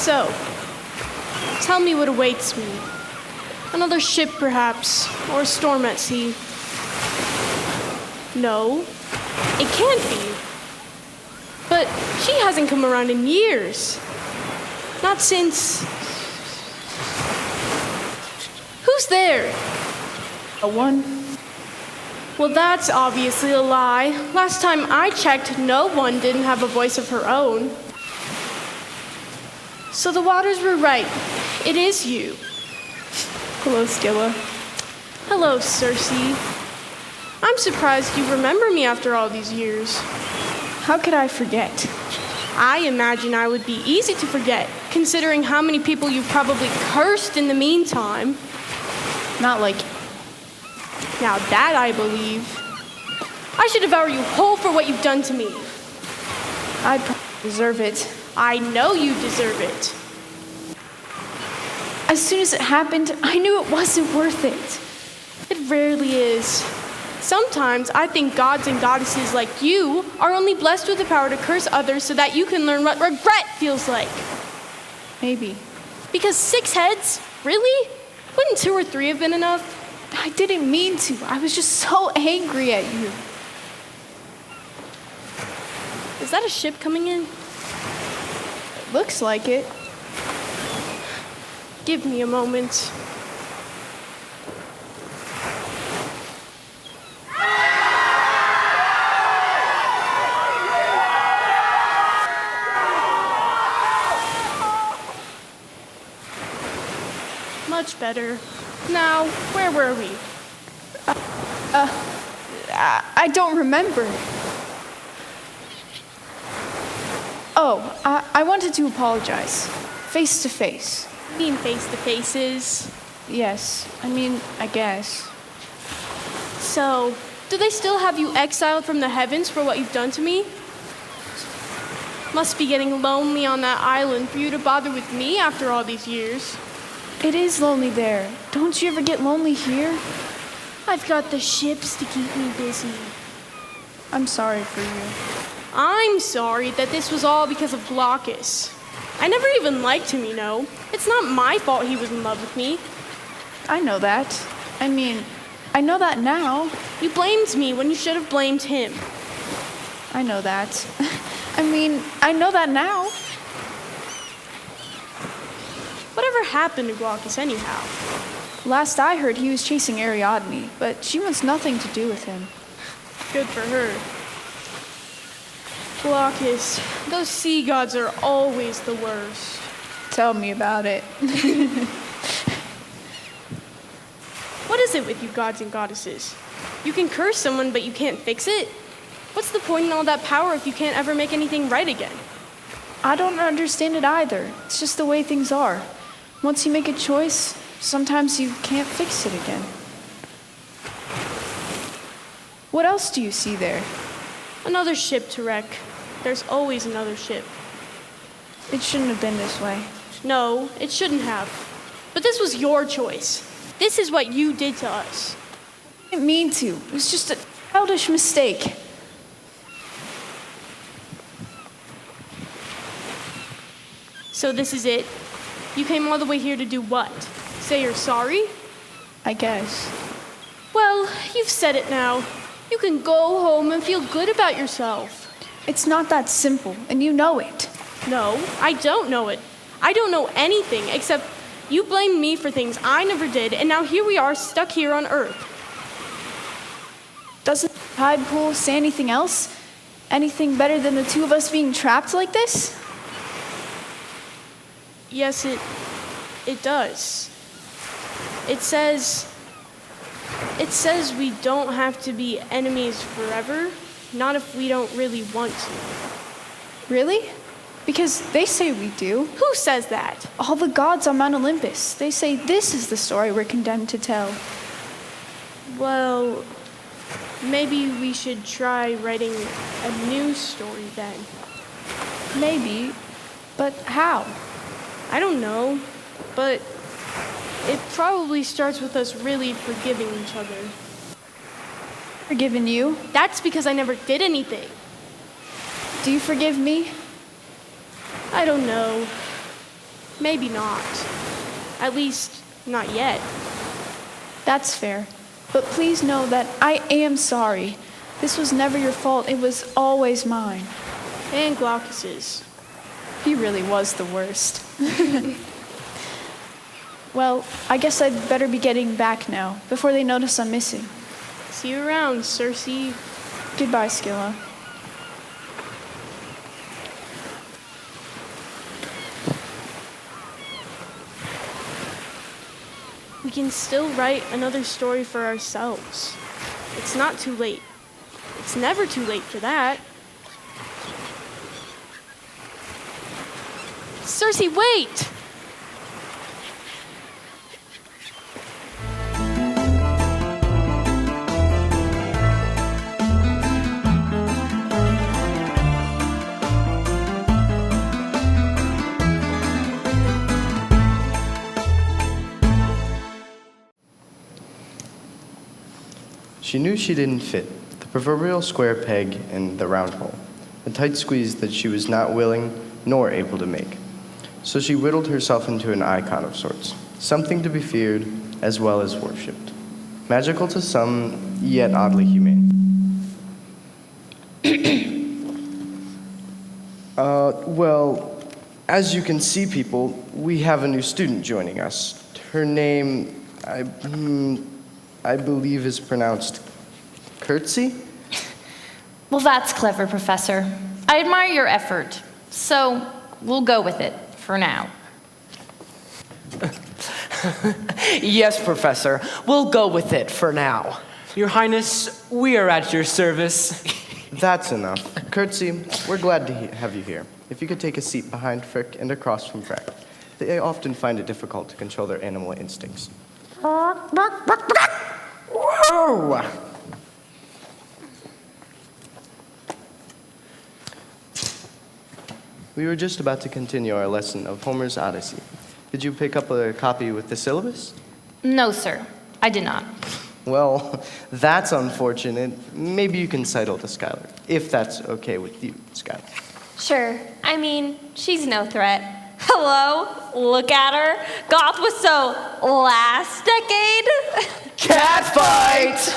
So, tell me what awaits me. Another ship, perhaps, or a storm at sea. No, it can't be. But she hasn't come around in years. Not since... Who's there? No one. Well, that's obviously a lie. Last time I checked, no one didn't have a voice of her own. So the waters were right. It is you. Hello, Scylla. Hello, Circe. I'm surprised you remember me after all these years. How could I forget? I imagine I would be easy to forget, considering how many people you've probably cursed in the meantime. Not like... Now that I believe. I should devour you whole for what you've done to me. I deserve it. I know you deserve it. As soon as it happened, I knew it wasn't worth it. It rarely is. Sometimes I think gods and goddesses like you are only blessed with the power to curse others so that you can learn what regret feels like. Maybe. Because 6 heads? Really? Wouldn't 2 or 3 have been enough? I didn't mean to. I was just so angry at you. Is that a ship coming in? It looks like it. Give me a moment. Much better. Now, where were we? I don't remember. Oh, I wanted to apologize. Face to face. You mean face to faces? Yes, I guess. So, do they still have you exiled from the heavens for what you've done to me? Must be getting lonely on that island for you to bother with me after all these years. It is lonely there. Don't you ever get lonely here? I've got the ships to keep me busy. I'm sorry for you. I'm sorry that this was all because of Glaucus. I never even liked him, you know. It's not my fault he was in love with me. I know that. I know that now. You blamed me when you should have blamed him. I know that. I know that now. Whatever happened to Glaucus anyhow? Last I heard, he was chasing Ariadne, but she wants nothing to do with him. Good for her. Glaucus, those sea gods are always the worst. Tell me about it. What is it with you gods and goddesses? You can curse someone, but you can't fix it? What's the point in all that power if you can't ever make anything right again? I don't understand it either. It's just the way things are. Once you make a choice, sometimes you can't fix it again. What else do you see there? Another ship to wreck. There's always another ship. It shouldn't have been this way. No, it shouldn't have. But this was your choice. This is what you did to us. I didn't mean to. It was just a childish mistake. So this is it? You came all the way here to do what? Say you're sorry? I guess. Well, you've said it now. You can go home and feel good about yourself. It's not that simple, and you know it. No, I don't know it. I don't know anything except you blame me for things I never did, and now here we are stuck here on Earth. Doesn't the tide pool say anything else? Anything better than the two of us being trapped like this? Yes, it does. It says we don't have to be enemies forever, not if we don't really want to. Really? Because they say we do. Who says that? All the gods on Mount Olympus. They say this is the story we're condemned to tell. Well, maybe we should try writing a new story then. Maybe, but how? I don't know, but it probably starts with us really forgiving each other. Forgiven you? That's because I never did anything. Do you forgive me? I don't know. Maybe not. At least, not yet. That's fair. But please know that I am sorry. This was never your fault. It was always mine. And Glaucus's. He really was the worst. Well, I guess I'd better be getting back now, before they notice I'm missing. See you around, Circe. Goodbye, Scylla. We can still write another story for ourselves. It's not too late. It's never too late for that. Circe, wait! She knew she didn't fit, the proverbial square peg in the round hole, a tight squeeze that she was not willing nor able to make. So she whittled herself into an icon of sorts, something to be feared as well as worshipped. Magical to some, yet oddly humane. Well, as you can see, people, we have a new student joining us. Her name, I believe is pronounced Curtsy? Well, that's clever, Professor. I admire your effort, so we'll go with it for now. Yes, Professor. We'll go with it for now. Your Highness, we are at your service. That's enough. Curtsy, we're glad to have you here. If you could take a seat behind Frick and across from Freck. They often find it difficult to control their animal instincts. Whoa! We were just about to continue our lesson of Homer's Odyssey. Did you pick up a copy with the syllabus? No, sir. I did not. Well, that's unfortunate. Maybe you can sidle to Skylar, if that's okay with you, Skylar. Sure. I mean, she's no threat. Hello? Look at her. Goth was so last decade. Catfight!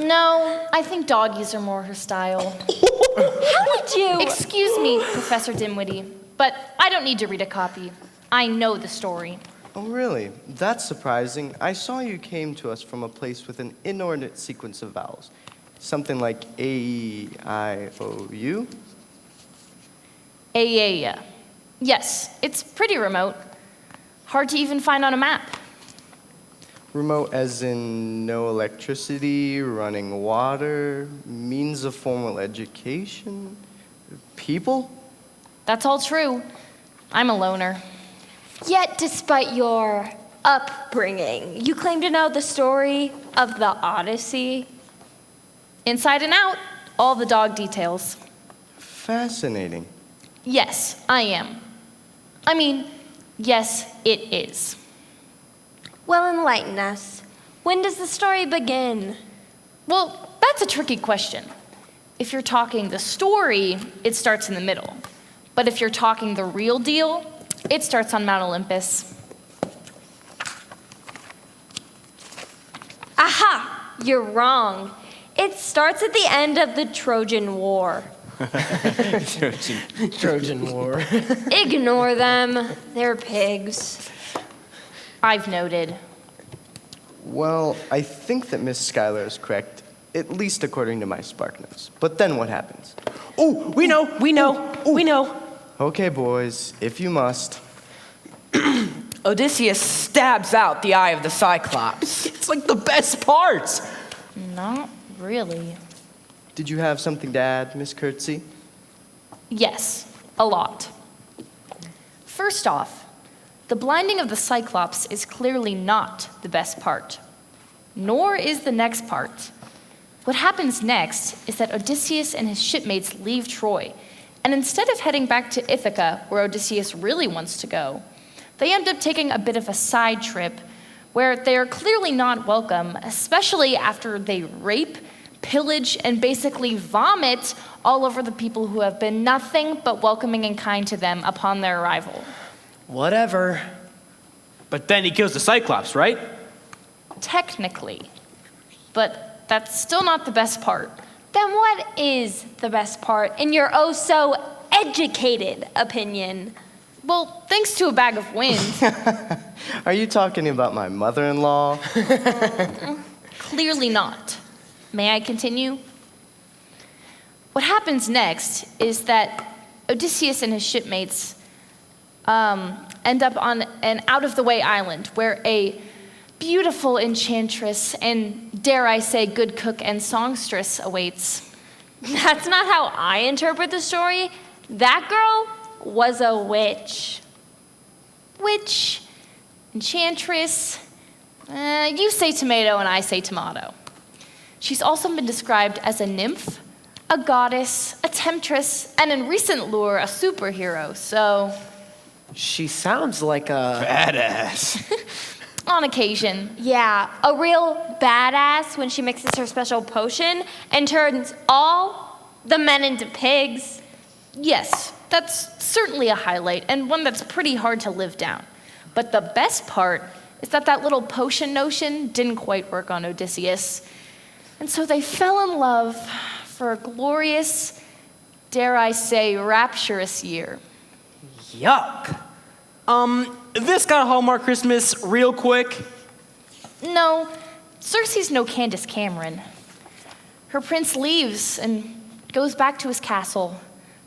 No, I think doggies are more her style. How would you? Excuse me, Professor Dimwitty, but I don't need to read a copy. I know the story. Oh, really? That's surprising. I saw you came to us from a place with an inordinate sequence of vowels. Something like A-E-I-O-U? Yeah. Yes, it's pretty remote. Hard to even find on a map. Remote as in no electricity, running water, means of formal education, people? That's all true. I'm a loner. Yet, despite your upbringing, you claim to know the story of the Odyssey. Inside and out, all the dog details. Fascinating. Yes, I am. I mean, yes, it is. Well, enlighten us. When does the story begin? Well, that's a tricky question. If you're talking the story, it starts in the middle. But if you're talking the real deal, it starts on Mount Olympus. Aha! You're wrong. It starts at the end of the Trojan War. Trojan War. Ignore them. They're pigs. I've noted. Well, I think that Miss Schuyler is correct, at least according to my spark notes. But then what happens? Oh, we know. Okay, boys, if you must. Odysseus stabs out the eye of the Cyclops. It's like the best part. Not really. Did you have something to add, Miss Curtsy? Yes, a lot. First off, the blinding of the Cyclops is clearly not the best part, nor is the next part. What happens next is that Odysseus and his shipmates leave Troy, and instead of heading back to Ithaca, where Odysseus really wants to go, they end up taking a bit of a side trip where they are clearly not welcome, especially after they rape, pillage, and basically vomit all over the people who have been nothing but welcoming and kind to them upon their arrival. Whatever. But then he kills the Cyclops, right? Technically. But that's still not the best part. Then what is the best part, in your oh-so-educated opinion? Well, thanks to a bag of wind. Are you talking about my mother-in-law? Clearly not. May I continue? What happens next is that Odysseus and his shipmates end up on an out-of-the-way island where a beautiful enchantress and, dare I say, good cook and songstress awaits. That's not how I interpret the story. That girl was a witch. Witch, enchantress, you say tomato and I say tomato. She's also been described as a nymph, a goddess, a temptress, and in recent lore, a superhero, so... She sounds like a... Badass. On occasion. Yeah, a real badass when she mixes her special potion and turns all the men into pigs. Yes, that's certainly a highlight, and one that's pretty hard to live down. But the best part is that little potion notion didn't quite work on Odysseus. And so they fell in love for a glorious, dare I say, rapturous year. Yuck. This got a Hallmark Christmas real quick. No, Circe's no Candace Cameron. Her prince leaves and goes back to his castle,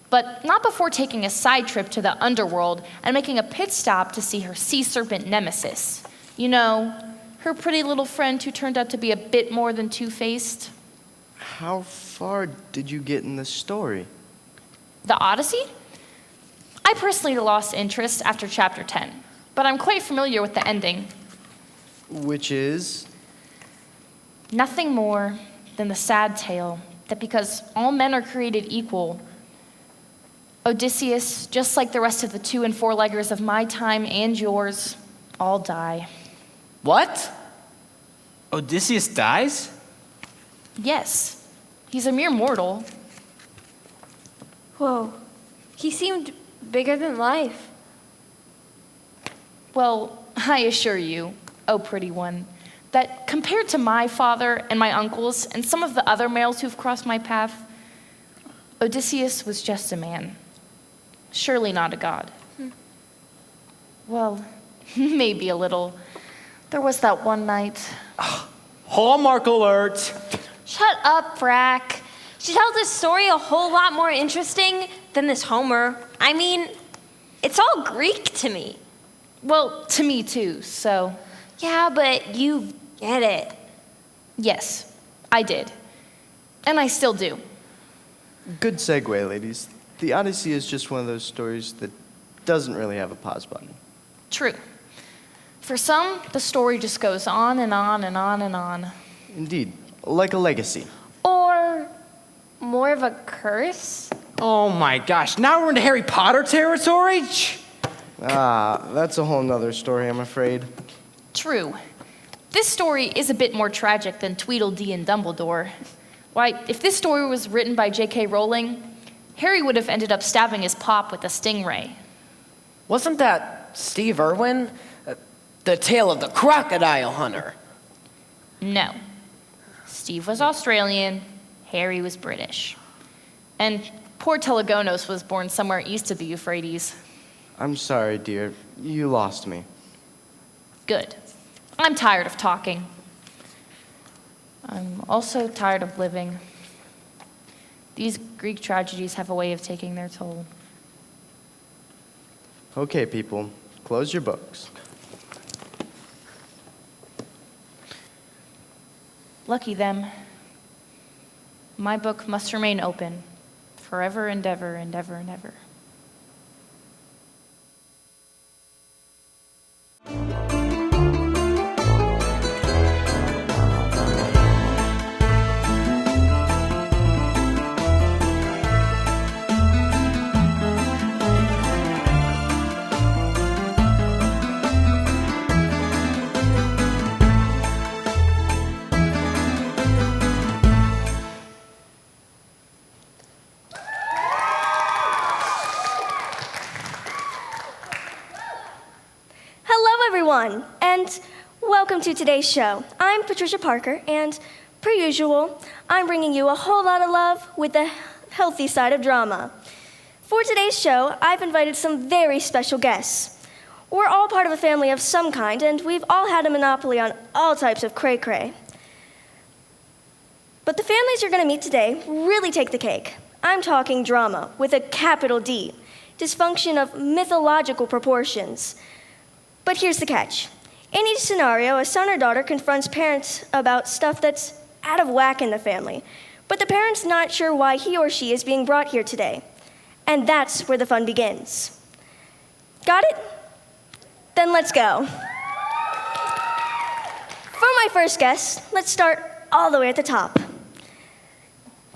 but not before taking a side trip to the underworld and making a pit stop to see her sea serpent nemesis. You know, her pretty little friend who turned out to be a bit more than two-faced. How far did you get in this story? The Odyssey? I personally lost interest after chapter 10, but I'm quite familiar with the ending. Which is? Nothing more than the sad tale that because all men are created equal, Odysseus, just like the rest of the 2- and 4-leggers of my time and yours, all die. What? Odysseus dies? Yes, he's a mere mortal. Whoa, he seemed bigger than life. Well, I assure you, oh pretty one, that compared to my father and my uncles and some of the other males who've crossed my path, Odysseus was just a man. Surely not a god. Well, maybe a little. There was that one night. Hallmark alert. Shut up, Frack. She tells this story a whole lot more interesting than this Homer. I mean, it's all Greek to me. Well, to me too, so. Yeah, but you get it. Yes, I did. And I still do. Good segue, ladies. The Odyssey is just one of those stories that doesn't really have a pause button. True. For some, the story just goes on and on and on and on. Indeed, like a legacy. Or more of a curse? Oh my gosh, now we're into Harry Potter territory? That's a whole nother story, I'm afraid. True. This story is a bit more tragic than Tweedledee and Dumbledore. Why, if this story was written by J.K. Rowling, Harry would have ended up stabbing his pop with a stingray. Wasn't that Steve Irwin? The Tale of the Crocodile Hunter. No. Steve was Australian, Harry was British. And poor Telegonos was born somewhere east of the Euphrates. I'm sorry, dear. You lost me. Good. I'm tired of talking. I'm also tired of living. These Greek tragedies have a way of taking their toll. Okay, people, close your books. Lucky them. My book must remain open forever and ever and ever and ever. everyone, and welcome to today's show. I'm Patricia Parker, and per usual, I'm bringing you a whole lot of love with the healthy side of drama. For today's show, I've invited some very special guests. We're all part of a family of some kind, and we've all had a monopoly on all types of cray-cray. But the families you're going to meet today really take the cake. I'm talking drama with a capital D, dysfunction of mythological proportions. But here's the catch. In each scenario, a son or daughter confronts parents about stuff that's out of whack in the family, but the parent's not sure why he or she is being brought here today. And that's where the fun begins. Got it? Then let's go. For my first guest, let's start all the way at the top.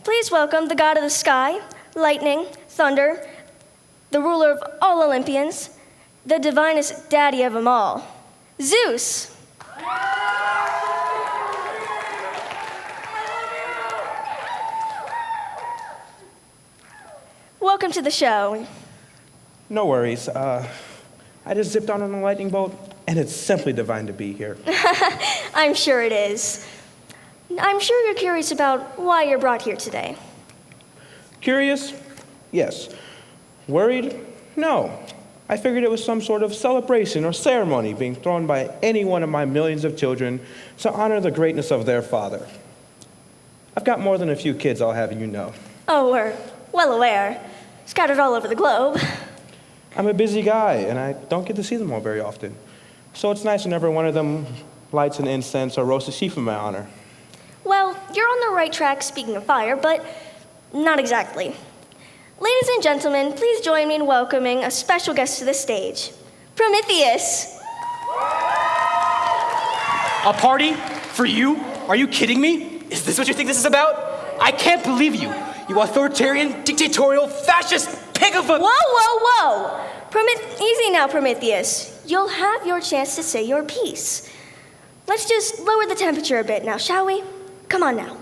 Please welcome the god of the sky, lightning, thunder, the ruler of all Olympians, the divinest daddy of them all, Zeus. Welcome to the show. No worries. I just zipped on a lightning bolt, and it's simply divine to be here. I'm sure it is. I'm sure you're curious about why you're brought here today. Curious? Yes. Worried? No. I figured it was some sort of celebration or ceremony being thrown by any one of my millions of children to honor the greatness of their father. I've got more than a few kids, I'll have you know. Oh, we're well aware. Scattered all over the globe. I'm a busy guy, and I don't get to see them all very often. So it's nice whenever one of them lights an incense or roasts a sheep in my honor. Well, you're on the right track, speaking of fire, but not exactly. Ladies and gentlemen, please join me in welcoming a special guest to the stage, Prometheus. A party? For you? Are you kidding me? Is this what you think this is about? I can't believe you. You authoritarian, dictatorial, fascist pig of a... Whoa! Easy now, Prometheus. You'll have your chance to say your piece. Let's just lower the temperature a bit now, shall we? Come on now.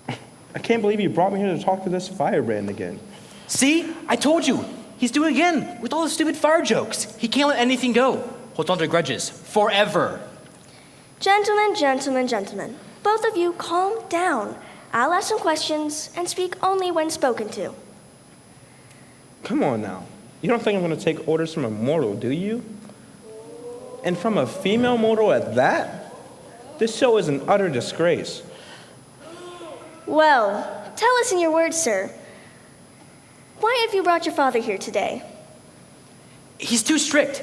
I can't believe you brought me here to talk to this firebrand again. See? I told you. He's doing it again with all the stupid fire jokes. He can't let anything go. Holds on to grudges. Forever. Gentlemen. Both of you calm down. I'll ask some questions and speak only when spoken to. Come on now. You don't think I'm going to take orders from a mortal, do you? And from a female mortal at that? This show is an utter disgrace. Well, tell us in your words, sir. Why have you brought your father here today? He's too strict.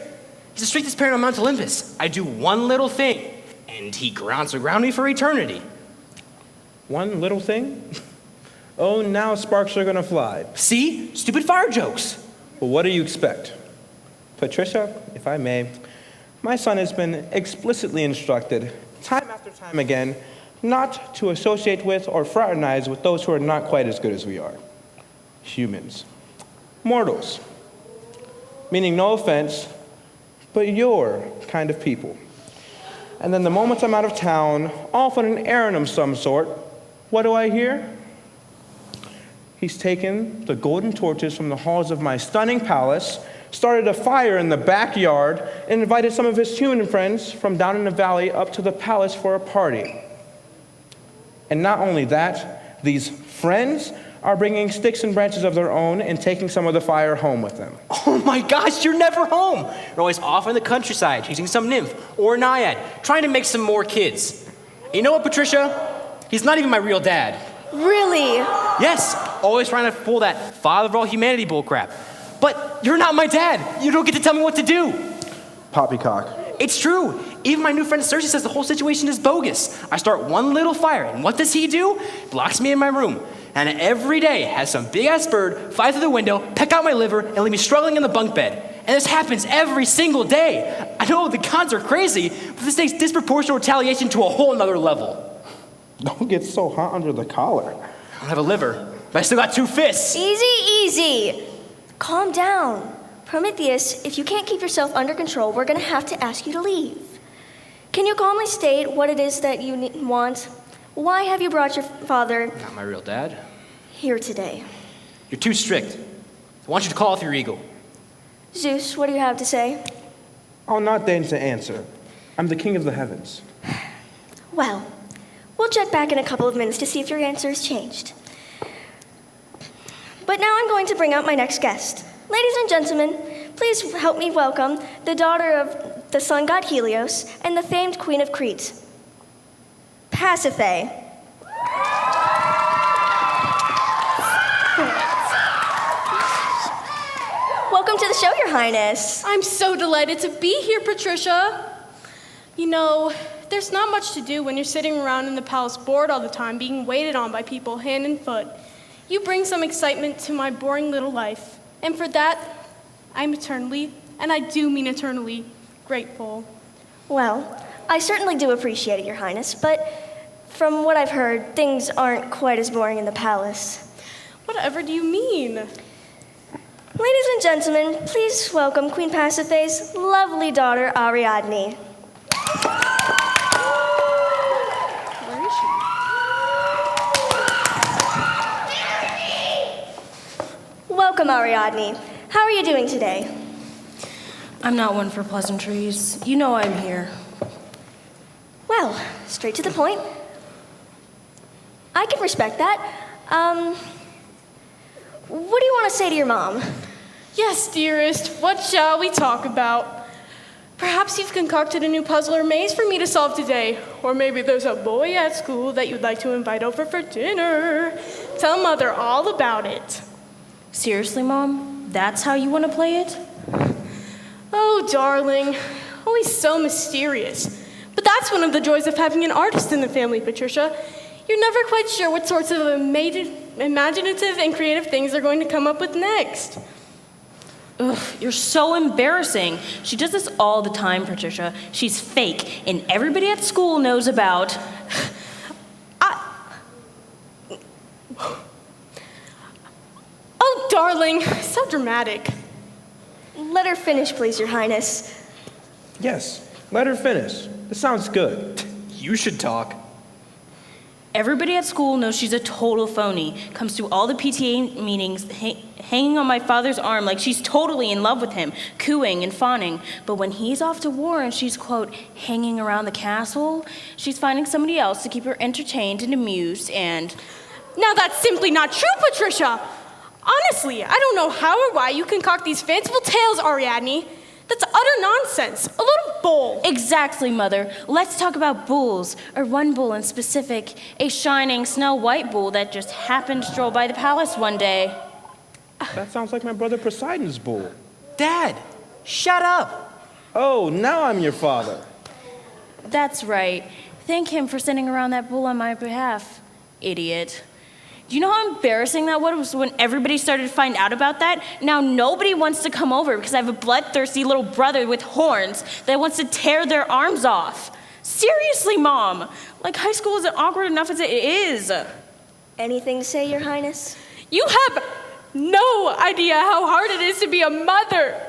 He's the strictest parent on Mount Olympus. I do one little thing, and he grounds me for eternity. One little thing? Oh, now sparks are gonna fly. See? Stupid fire jokes. Well, what do you expect? Patricia, if I may, my son has been explicitly instructed, time after time again, not to associate with or fraternize with those who are not quite as good as we are. Humans. Mortals. Meaning no offense, but your kind of people. And then the moment I'm out of town, off on an errand of some sort, what do I hear? He's taken the golden torches from the halls of my stunning palace, started a fire in the backyard, and invited some of his human friends from down in the valley up to the palace for a party. And not only that, these friends are bringing sticks and branches of their own and taking some of the fire home with them. Oh my gosh, you're never home. You're always off in the countryside, chasing some nymph or naiad, trying to make some more kids. You know what, Patricia? He's not even my real dad. Really? Yes, always trying to pull that father of all humanity bullcrap. But you're not my dad. You don't get to tell me what to do. Poppycock. It's true. Even my new friend Circe says the whole situation is bogus. I start one little fire, and what does he do? Locks me in my room. And every day has some big-ass bird fly through the window, peck out my liver, and leave me struggling in the bunk bed. And this happens every single day. I know the gods are crazy, but this takes disproportionate retaliation to a whole nother level. Don't get so hot under the collar. I don't have a liver, but I still got 2 fists. Easy. Calm down. Prometheus, if you can't keep yourself under control, we're going to have to ask you to leave. Can you calmly state what it is that you want? Why have you brought your father... Not my real dad. ...here today? You're too strict. I want you to call off your ego. Zeus, what do you have to say? I'll not deign to answer. I'm the king of the heavens. Well, we'll check back in a couple of minutes to see if your answer has changed. But now I'm going to bring out my next guest. Ladies and gentlemen, please help me welcome the daughter of the sun god Helios and the famed queen of Crete, Pasiphae. Welcome to the show, Your Highness. I'm so delighted to be here, Patricia. You know, there's not much to do when you're sitting around in the palace bored all the time, being waited on by people hand and foot. You bring some excitement to my boring little life. And for that, I'm eternally, and I do mean eternally, grateful. Well, I certainly do appreciate it, Your Highness, but from what I've heard, things aren't quite as boring in the palace. Whatever do you mean? Ladies and gentlemen, please welcome Queen Pasiphae's lovely daughter, Ariadne. Where is she? Welcome, Ariadne. How are you doing today? I'm not one for pleasantries. You know I'm here. Well, straight to the point. I can respect that. What do you want to say to your mom? Yes, dearest, what shall we talk about? Perhaps you've concocted a new puzzle or maze for me to solve today. Or maybe there's a boy at school that you'd like to invite over for dinner. Tell Mother all about it. Seriously, Mom? That's how you want to play it? Oh, darling, always so mysterious. But that's one of the joys of having an artist in the family, Patricia. You're never quite sure what sorts of imaginative and creative things they're going to come up with next. Ugh, you're so embarrassing. She does this all the time, Patricia. She's fake, and everybody at school knows about... Oh, darling, so dramatic. Let her finish, please, Your Highness. Yes, let her finish. This sounds good. You should talk. Everybody at school knows she's a total phony. Comes to all the PTA meetings hanging on my father's arm like she's totally in love with him, cooing and fawning. But when he's off to war and she's, quote, hanging around the castle, she's finding somebody else to keep her entertained and amused and... Now that's simply not true, Patricia. Honestly, I don't know how or why you concoct these fanciful tales, Ariadne. That's utter nonsense. A little bull. Exactly, Mother. Let's talk about bulls, or one bull in specific, a shining snow white bull that just happened to stroll by the palace one day. That sounds like my brother Poseidon's bull. Dad, shut up. Oh, now I'm your father. That's right. Thank him for sending around that bull on my behalf. Idiot. Do you know how embarrassing that was when everybody started to find out about that? Now nobody wants to come over because I have a bloodthirsty little brother with horns that wants to tear their arms off. Seriously, Mom. Like, high school isn't awkward enough as it is. Anything to say, Your Highness? You have no idea how hard it is to be a mother.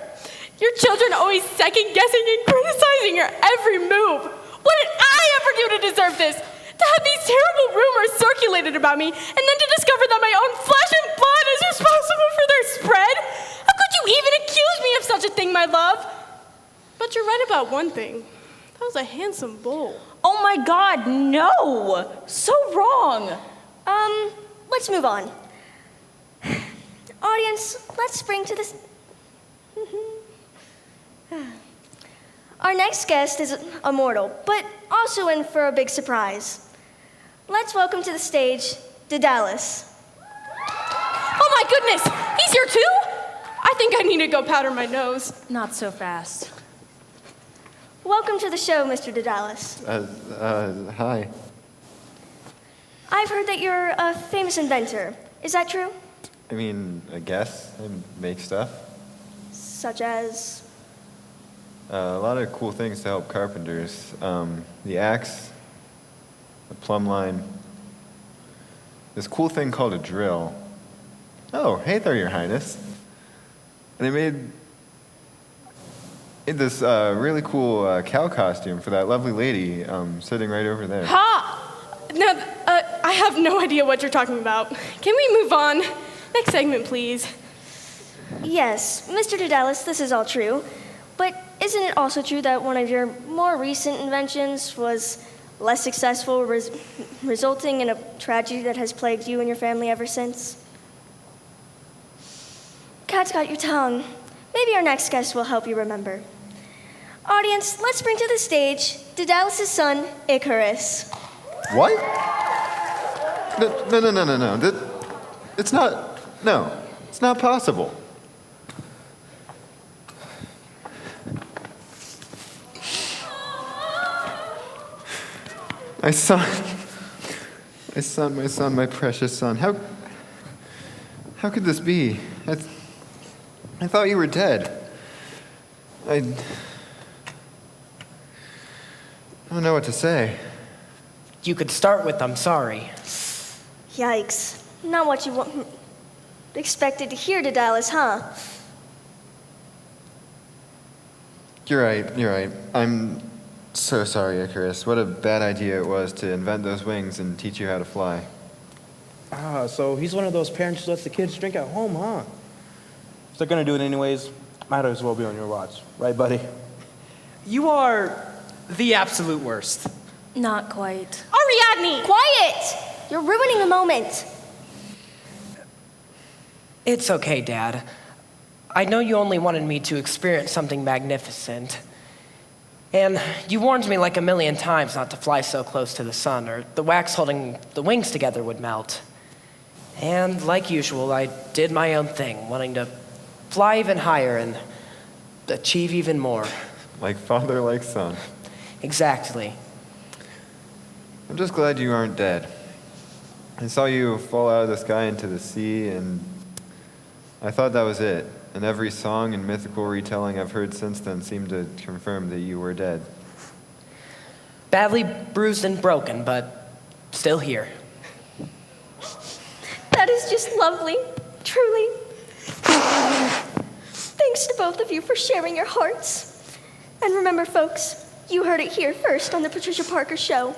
Your children always second-guessing and criticizing your every move. What did I ever do to deserve this? To have these terrible rumors circulated about me, and then to discover that my own flesh and blood is responsible for their spread? How could you even accuse me of such a thing, my love? But you're right about one thing. That was a handsome bull. Oh my God, no! So wrong. Let's move on. Audience, let's spring to this. Our next guest is a mortal, but also in for a big surprise. Let's welcome to the stage, Daedalus. Oh my goodness, he's here too? I think I need to go powder my nose. Not so fast. Welcome to the show, Mr. Daedalus. Hi. I've heard that you're a famous inventor. Is that true? I mean, I guess. I make stuff. Such as? A lot of cool things to help carpenters. The axe, the plumb line, this cool thing called a drill. Oh, hey there, Your Highness. And they made this really cool cow costume for that lovely lady sitting right over there. Ha! Now, I have no idea what you're talking about. Can we move on? Next segment, please. Yes, Mr. Daedalus, this is all true. But isn't it also true that one of your more recent inventions was less successful, resulting in a tragedy that has plagued you and your family ever since? Cat's got your tongue. Maybe our next guest will help you remember. Audience, let's bring to the stage Daedalus' son, Icarus. What? No. It's not possible. My son, my precious son. How could this be? I thought you were dead. I don't know what to say. You could start with, I'm sorry. Yikes. Not what you expected to hear, Daedalus, huh? You're right. I'm so sorry, Icarus. What a bad idea it was to invent those wings and teach you how to fly. Ah, so he's one of those parents who lets the kids drink at home, huh? If they're gonna do it anyways, might as well be on your watch. Right, buddy? You are the absolute worst. Not quite. Ariadne! Quiet! You're ruining the moment. It's okay, Dad. I know you only wanted me to experience something magnificent. And you warned me like a million times not to fly so close to the sun, or the wax holding the wings together would melt. And like usual, I did my own thing, wanting to fly even higher and achieve even more. Like father, like son. Exactly. I'm just glad you aren't dead. I saw you fall out of the sky into the sea, and I thought that was it. And every song and mythical retelling I've heard since then seemed to confirm that you were dead. Badly bruised and broken, but still here. That is just lovely, truly. Thanks to both of you for sharing your hearts. And remember, folks, you heard it here first on the Patricia Parker Show.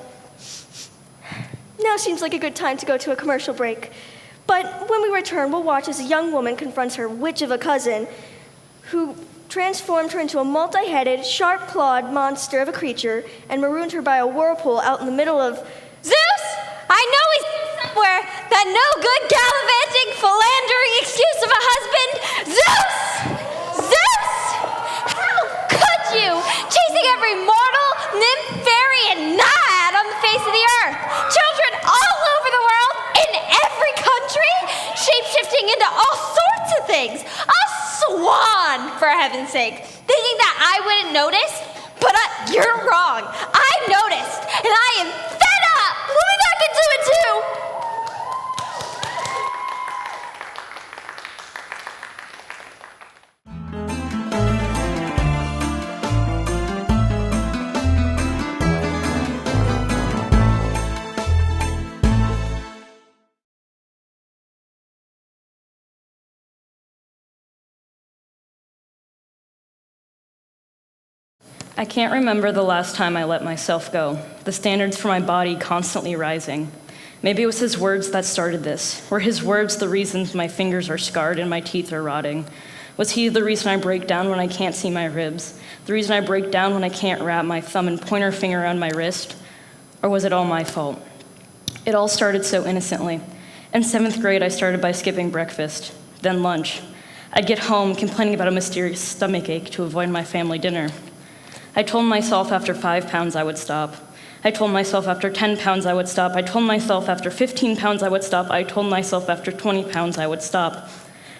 Now seems like a good time to go to a commercial break. But when we return, we'll watch as a young woman confronts her witch of a cousin who transformed her into a multi-headed, sharp-clawed monster of a creature and marooned her by a whirlpool out in the middle of... Zeus! I know he's somewhere. That no good gallivanting, philandering excuse of a husband. Zeus! Zeus! How could you? Chasing every mortal, nymph, fairy, and naiad on the face of the earth. Children all over the world, in every country, shape-shifting into all sorts of things. A swan, for heaven's sake. Thinking that I wouldn't notice? But you're wrong. I noticed, and I am fed up. We'll be back into it too. I can't remember the last time I let myself go, the standards for my body constantly rising. Maybe it was his words that started this. Were his words the reasons my fingers are scarred and my teeth are rotting? Was he the reason I break down when I can't see my ribs? The reason I break down when I can't wrap my thumb and pointer finger around my wrist? Or was it all my fault? It all started so innocently. In 7th grade, I started by skipping breakfast, then lunch. I'd get home complaining about a mysterious stomach ache to avoid my family dinner. I told myself after 5 pounds I would stop. I told myself after 10 pounds I would stop. I told myself after 15 pounds I would stop. I told myself after 20 pounds I would stop.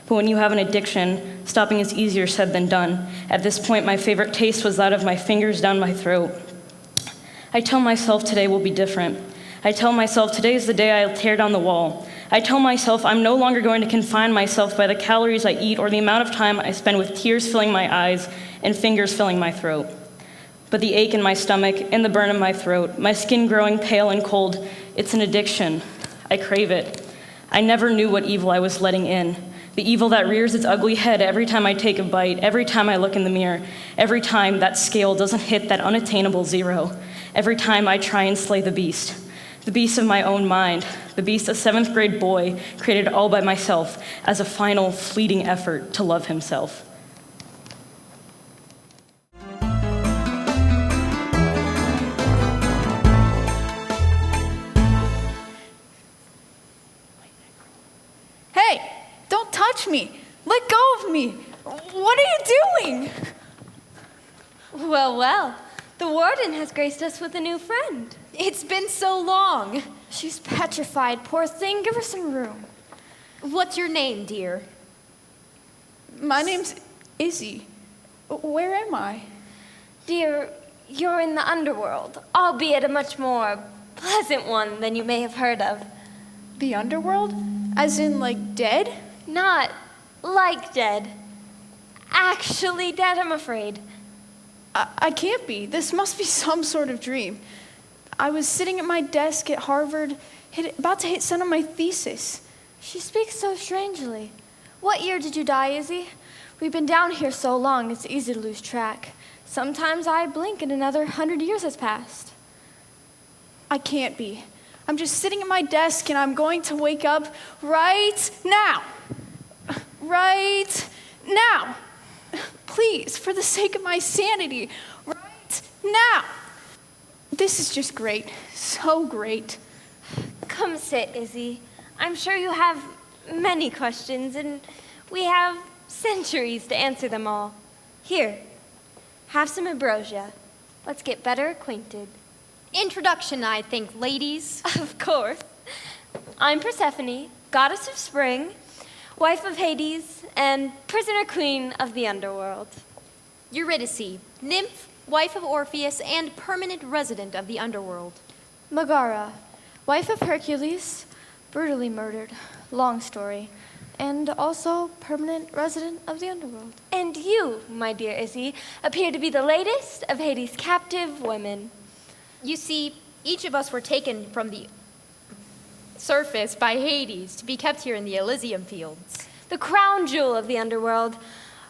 But when you have an addiction, stopping is easier said than done. At this point, my favorite taste was that of my fingers down my throat. I tell myself today will be different. I tell myself today is the day I'll tear down the wall. I tell myself I'm no longer going to confine myself by the calories I eat or the amount of time I spend with tears filling my eyes and fingers filling my throat. But the ache in my stomach and the burn in my throat, my skin growing pale and cold, it's an addiction. I crave it. I never knew what evil I was letting in. The evil that rears its ugly head every time I take a bite, every time I look in the mirror, every time that scale doesn't hit that unattainable zero, every time I try and slay the beast of my own mind, the beast a 7th grade boy created all by myself as a final fleeting effort to love himself. me! What are you doing? Well, well, the warden has graced us with a new friend. It's been so long. She's petrified, poor thing. Give her some room. What's your name, dear? My name's Izzy. Where am I? Dear, you're in the underworld, albeit a much more pleasant one than you may have heard of. The underworld? As in, like, dead? Not like dead. Actually dead, I'm afraid. I can't be. This must be some sort of dream. I was sitting at my desk at Harvard, about to hit send on my thesis. She speaks so strangely. What year did you die, Izzy? We've been down here so long, it's easy to lose track. Sometimes I blink and another 100 years has passed. I can't be. I'm just sitting at my desk and I'm going to wake up right now. Right now. Please, for the sake of my sanity, right now. This is just great. So great. Come sit, Izzy. I'm sure you have many questions, and we have centuries to answer them all. Here, have some ambrosia. Let's get better acquainted. Introduction, I think, ladies. Of course. I'm Persephone, goddess of spring, wife of Hades, and prisoner queen of the underworld. Eurydice, nymph, wife of Orpheus, and permanent resident of the underworld. Megara, wife of Hercules, brutally murdered, long story, and also permanent resident of the underworld. And you, my dear Izzy, appear to be the latest of Hades' captive women. You see, each of us were taken from the surface by Hades to be kept here in the Elysium fields. The crown jewel of the underworld,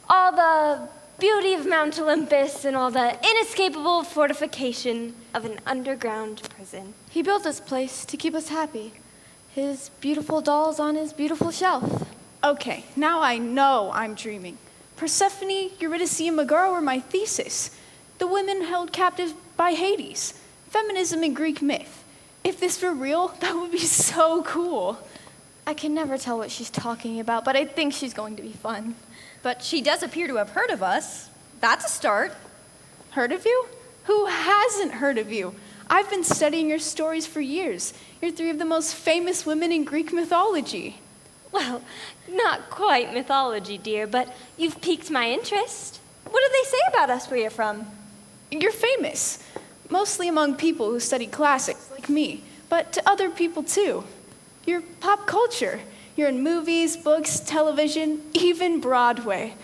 all the beauty of Mount Olympus, and all the inescapable fortification of an underground prison. He built this place to keep us happy. His beautiful dolls on his beautiful shelf. Okay, now I know I'm dreaming. Persephone, Eurydice, and Megara were my thesis. The women held captive by Hades. Feminism in Greek myth. If this were real, that would be so cool. I can never tell what she's talking about, but I think she's going to be fun. But she does appear to have heard of us. That's a start. Heard of you? Who hasn't heard of you? I've been studying your stories for years. You're three of the most famous women in Greek mythology. Well, not quite mythology, dear, but you've piqued my interest. What do they say about us where you're from? You're famous, mostly among people who study classics like me, but to other people too. You're pop culture. You're in movies, books, television, even Broadway.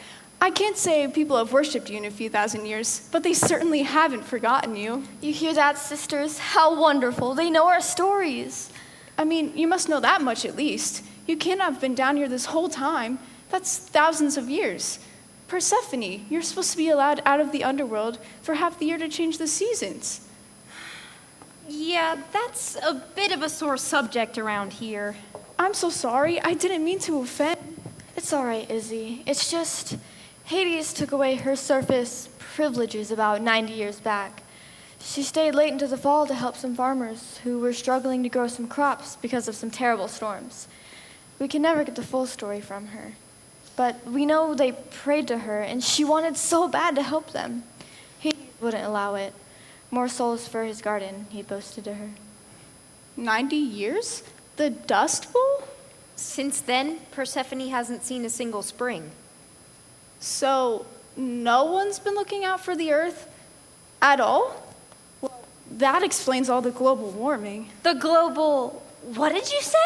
I can't say people have worshipped you in a few thousand years, but they certainly haven't forgotten you. You hear that, sisters? How wonderful. They know our stories. I mean, you must know that much at least. You cannot have been down here this whole time. That's thousands of years. Persephone, you're supposed to be allowed out of the underworld for half the year to change the seasons. Yeah, that's a bit of a sore subject around here. I'm so sorry. I didn't mean to offend. It's all right, Izzy. It's just Hades took away her surface privileges about 90 years back. She stayed late into the fall to help some farmers who were struggling to grow some crops because of some terrible storms. We can never get the full story from her. But we know they prayed to her, and she wanted so bad to help them. Hades wouldn't allow it. More souls for his garden, he boasted to her. 90 years? The Dust Bowl? Since then, Persephone hasn't seen a single spring. So, no one's been looking out for the Earth at all? Well, that explains all the global warming. The global... what did you say?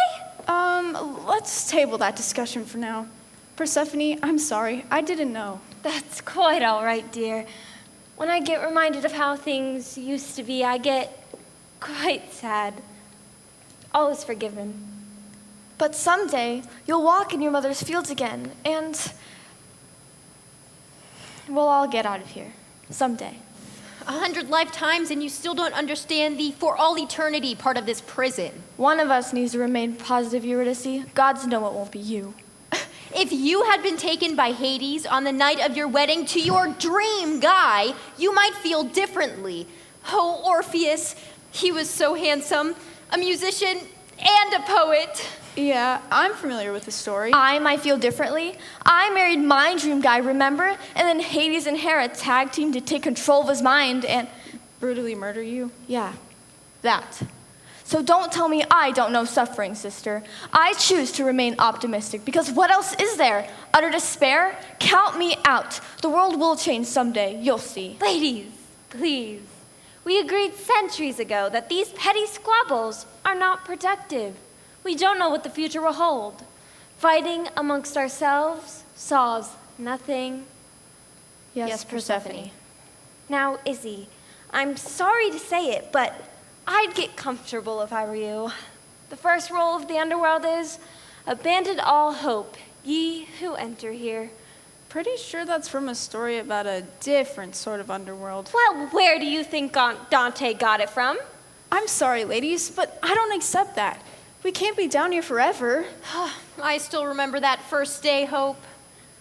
Let's table that discussion for now. Persephone, I'm sorry. I didn't know. That's quite all right, dear. When I get reminded of how things used to be, I get quite sad. All is forgiven. But someday, you'll walk in your mother's fields again, and we'll all get out of here. Someday. 100 lifetimes and you still don't understand the for all eternity part of this prison. One of us needs to remain positive, Eurydice. Gods know it won't be you. If you had been taken by Hades on the night of your wedding to your dream guy, you might feel differently. Oh, Orpheus, he was so handsome, a musician and a poet. Yeah, I'm familiar with the story. I might feel differently. I married my dream guy, remember? And then Hades and Hera tag teamed to take control of his mind and Brutally murder you? yeah, that. So don't tell me I don't know suffering, sister. I choose to remain optimistic because what else is there? Utter despair? Count me out. The world will change someday. You'll see. Ladies, please. We agreed centuries ago that these petty squabbles are not productive. We don't know what the future will hold. Fighting amongst ourselves solves nothing. Yes, Persephone. Now, Izzy, I'm sorry to say it, but I'd get comfortable if I were you. The first rule of the underworld is, abandon all hope, ye who enter here. Pretty sure that's from a story about a different sort of underworld. Well, where do you think Dante got it from? I'm sorry, ladies, but I don't accept that. We can't be down here forever. I still remember that first day, Hope.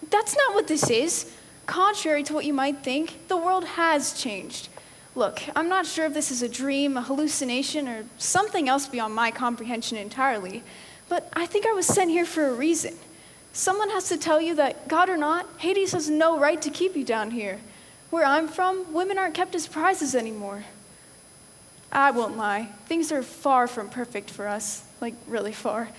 That's not what this is. Contrary to what you might think, the world has changed. Look, I'm not sure if this is a dream, a hallucination, or something else beyond my comprehension entirely, but I think I was sent here for a reason. Someone has to tell you that, God or not, Hades has no right to keep you down here. Where I'm from, women aren't kept as prizes anymore. I won't lie, things are far from perfect for us, like really far.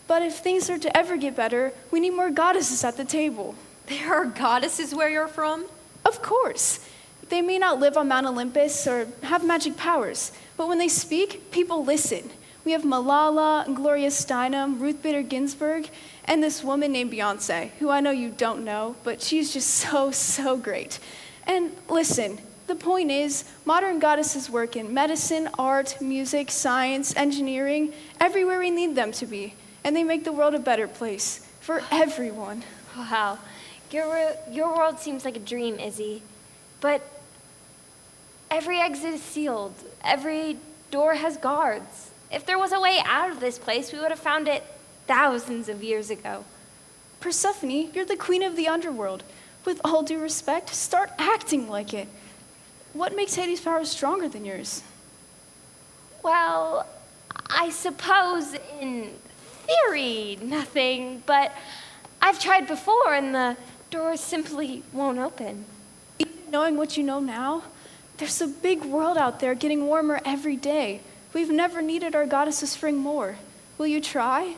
But if things are to ever get better, we need more goddesses at the table. There are goddesses where you're from? Of course. They may not live on Mount Olympus or have magic powers, but when they speak, people listen. We have Malala and Gloria Steinem, Ruth Bader Ginsburg, and this woman named Beyonce, who I know you don't know, but she's just so great. And listen, the point is, modern goddesses work in medicine, art, music, science, engineering, everywhere we need them to be. And they make the world a better place for everyone. Wow, your world seems like a dream, Izzy. But every exit is sealed. Every door has guards. If there was a way out of this place, we would have found it thousands of years ago. Persephone, you're the queen of the underworld. With all due respect, start acting like it. What makes Hades' power stronger than yours? Well, I suppose in theory, nothing, but I've tried before and the doors simply won't open. Even knowing what you know now, there's a big world out there getting warmer every day. We've never needed our goddess of spring more. Will you try?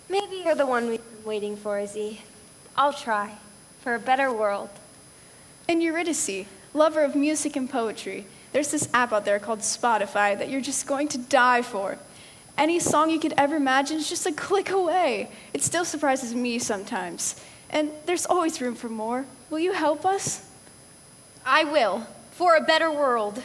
Maybe you're the one we've been waiting for, Izzy. I'll try, for a better world. And Eurydice, lover of music and poetry, there's this app out there called Spotify that you're just going to die for. Any song you could ever imagine is just a click away. It still surprises me sometimes. And there's always room for more. Will you help us? I will, for a better world.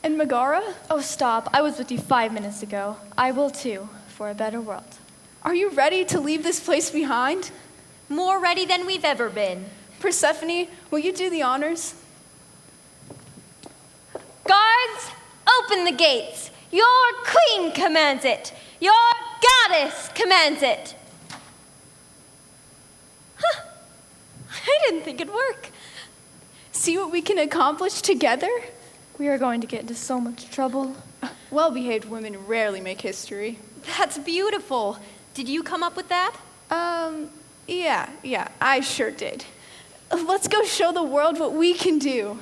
And Megara? Oh, stop. I was with you 5 minutes ago. I will too, for a better world. Are you ready to leave this place behind? More ready than we've ever been. Persephone, will you do the honors? Guards, open the gates. Your queen commands it. Your goddess commands it. Huh. I didn't think it'd work. See what we can accomplish together? We are going to get into so much trouble. Well-behaved women rarely make history. That's beautiful. Did you come up with that? Yeah, I sure did. Let's go show the world what we can do.